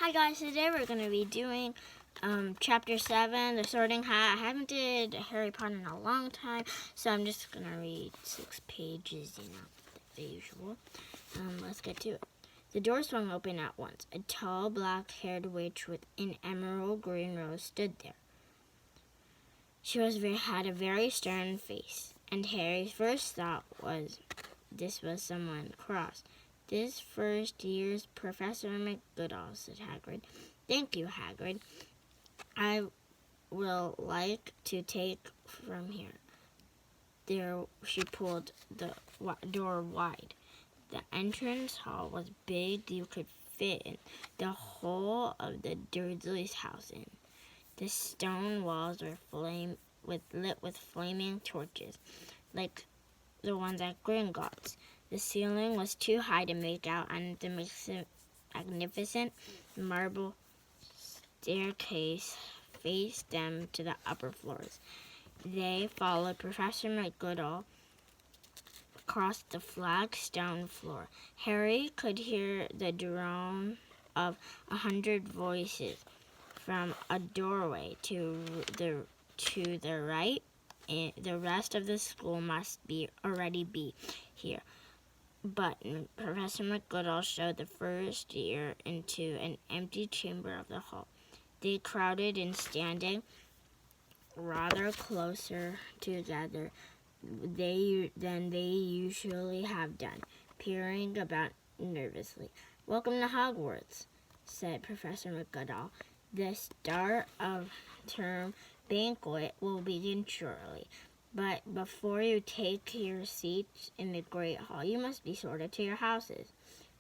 Hi guys, today we're going to be doing Chapter 7, The Sorting Hat. I haven't did Harry Potter in a long time, so I'm just going to read 6 pages, the usual. Let's get to it. The door swung open at once. A tall, black-haired witch with an emerald green rose stood there. She had a very stern face, and Harry's first thought was this was someone cross. This first year's Professor McGoodall, said Hagrid. Thank you, Hagrid. I will like to take from here. There, she pulled the door wide. The entrance hall was big. You could fit the whole of the Dursleys' house in. The stone walls were lit with flaming torches, like the ones at Gringotts. The ceiling was too high to make out, and the magnificent marble staircase faced them to the upper floors. They followed Professor McGoodall across the flagstone floor. Harry could hear the drone of 100 voices from a doorway to the right. The rest of the school must already be here. But Professor McGoodall showed the first year into an empty chamber of the hall. They crowded in, standing rather closer together than they usually have done, peering about nervously. Welcome to Hogwarts, said Professor McGoodall. The start of term banquet will begin shortly. But before you take your seats in the Great Hall, you must be sorted to your houses.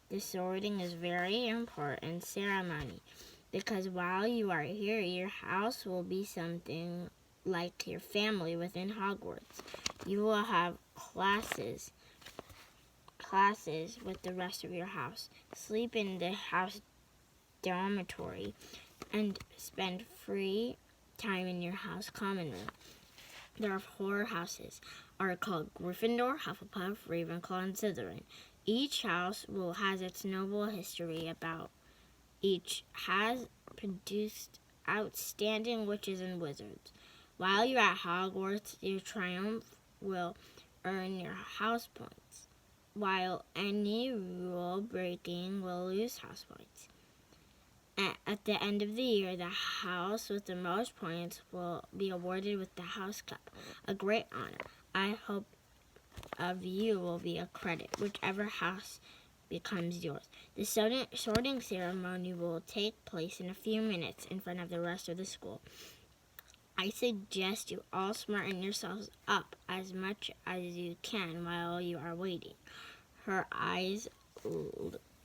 The sorting is a very important ceremony, because while you are here, your house will be something like your family within Hogwarts. You will have classes with the rest of your house, sleep in the house dormitory, and spend free time in your house common room. Their 4 houses are called Gryffindor, Hufflepuff, Ravenclaw, and Slytherin. Each house has its noble history about. Each has produced outstanding witches and wizards. While you're at Hogwarts, your triumph will earn your house points, while any rule breaking will lose house points. At the end of the year, the house with the most points will be awarded with the House Cup, a great honor. I hope of you will be a credit, whichever house becomes yours. The sorting ceremony will take place in a few minutes in front of the rest of the school. I suggest you all smarten yourselves up as much as you can while you are waiting. Her eyes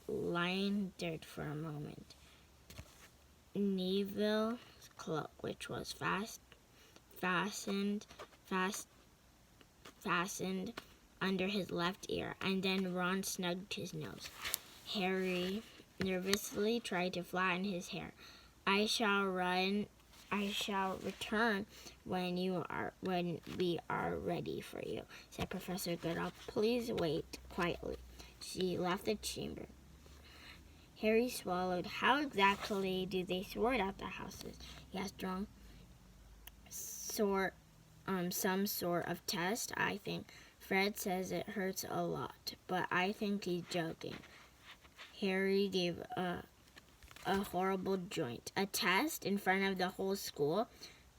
lingered for a moment. Neville's cloak, which was fastened under his left ear, and then Ron snugged his nose. Harry nervously tried to flatten his hair. I shall return when we are ready for you, said Professor Goodall. Please wait quietly. She left the chamber. Harry swallowed. How exactly do they sort out the houses? He asked Ron. Some sort of test, I think. Fred says it hurts a lot, but I think he's joking. Harry gave a horrible joint. A test in front of the whole school,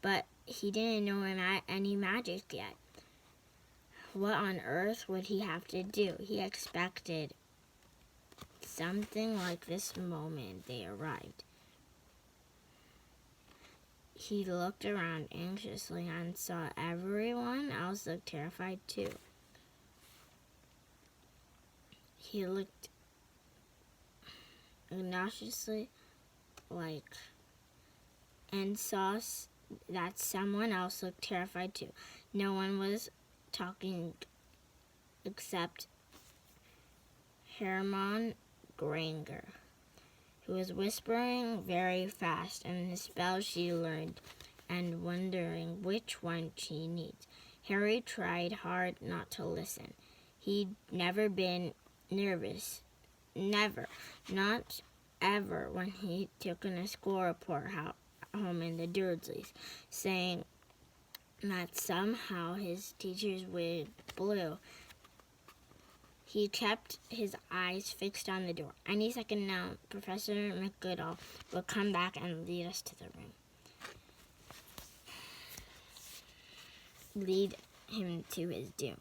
but he didn't know any magic yet. What on earth would he have to do? He expected something like this moment they arrived. He looked around anxiously and saw everyone else look terrified too. He looked obnoxiously and saw that someone else looked terrified too. No one was talking except Hermione Granger, who was whispering very fast and the spell she learned and wondering which one she needs. Harry tried hard not to listen. He'd never been nervous. Never. Not ever when he took in a school report home in the Dursleys, saying that somehow his teachers were blue. He kept his eyes fixed on the door. Any second now, Professor McGoodall will come back and lead us to the room. Lead him to his doom.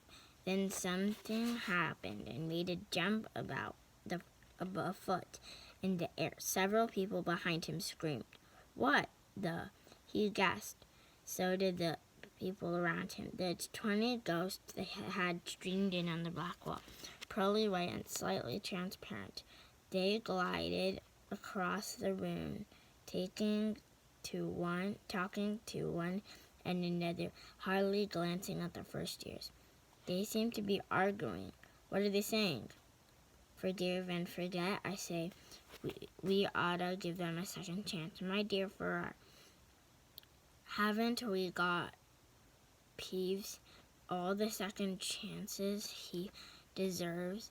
Then something happened and made a jump about a foot in the air. Several people behind him screamed. What the? He gasped. So did the people around him. The 20 ghosts they had streamed in on the black wall, pearly white and slightly transparent. They glided across the room, talking to one and another, hardly glancing at the first years. They seemed to be arguing. What are they saying? Forgive and forget, I say. We ought to give them a second chance. My dear Farrar, haven't we got Peeves all the second chances he deserves?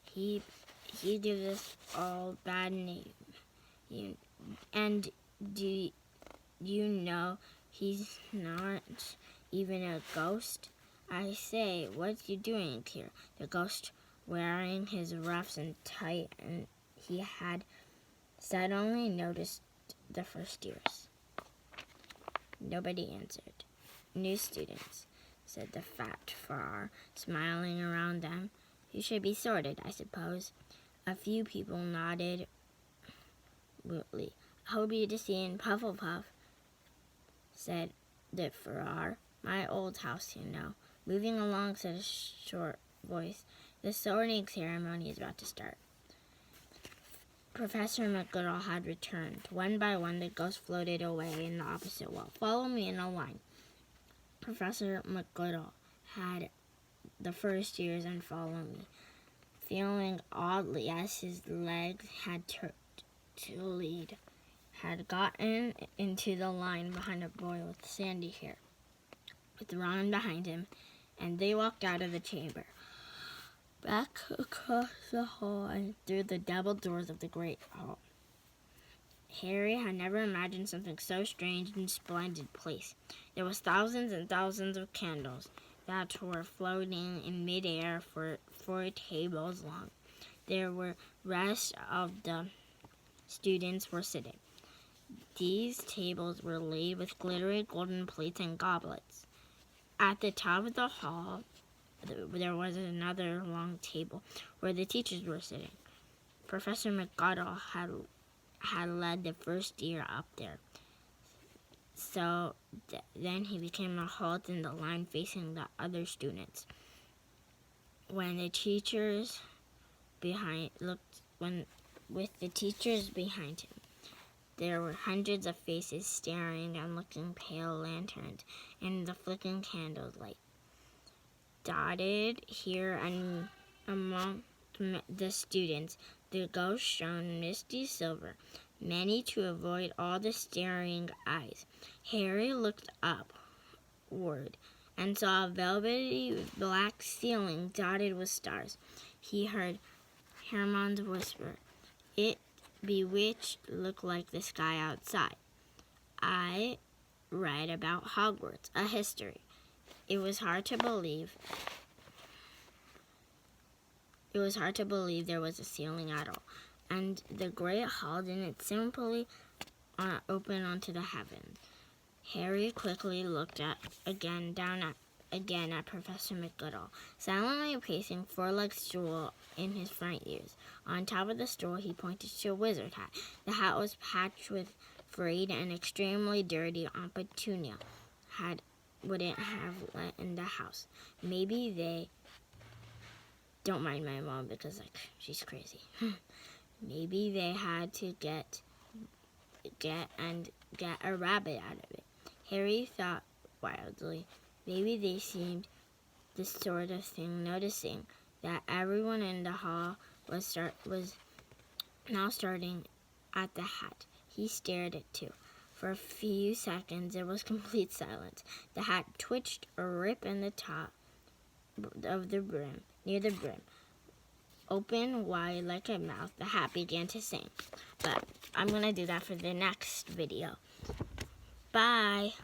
He gives us all bad name. And do you know he's not even a ghost? I say, what's you doing here? The ghost, wearing his ruffs and tight, and he had suddenly noticed the first years. Nobody answered. New students, said the fat Farrar, smiling around them. You should be sorted, I suppose. A few people nodded mutely. Hope you to see in Pufflepuff, said the Farrar. My old house, you know. Moving along, said a short voice. The sorting ceremony is about to start. Professor McGoodall had returned. One by one, the ghosts floated away in the opposite wall. Follow me in a line. Professor McGoodall had the first years and followed me, feeling oddly as his legs had turned to lead, had gotten into the line behind a boy with sandy hair, with Ron behind him, and they walked out of the chamber, back across the hall and through the double doors of the great hall. Harry had never imagined something so strange and splendid place. There was thousands and thousands of candles that were floating in midair for 4 tables long. There were rest of the students were sitting. These tables were laid with glittering golden plates and goblets. At the top of the hall, there was another long table where the teachers were sitting. Professor McGoodall had led the first year up there. So then he became a halt in the line facing the other students. With the teachers behind him, there were hundreds of faces staring and looking pale lanterns in the flickering candle light. Dotted here and among the students, the ghosts shone misty silver, many to avoid all the staring eyes. Harry looked upward and saw a velvety black ceiling dotted with stars. He heard Hermione's whisper, "It bewitched look like the sky outside. I read about Hogwarts, a history." It was hard to believe there was a ceiling at all, and the great hall didn't simply open onto the heavens. Harry quickly looked down at Professor McGoodall, silently pacing 4-legged stool in his front ears. On top of the stool, he pointed to a wizard hat. The hat was patched with frayed and extremely dirty. Aunt Petunia wouldn't have let in the house. Maybe they don't mind my mom because she's crazy. Maybe they had to get a rabbit out of it. Harry thought wildly. Maybe they seemed the sort of thing noticing that everyone in the hall was now starting at the hat. He stared at it too. For a few seconds there was complete silence. The hat twitched a rip in the top of the brim, near the brim. open wide like a mouth, the hat began to sing. But I'm going to do that for the next video. Bye.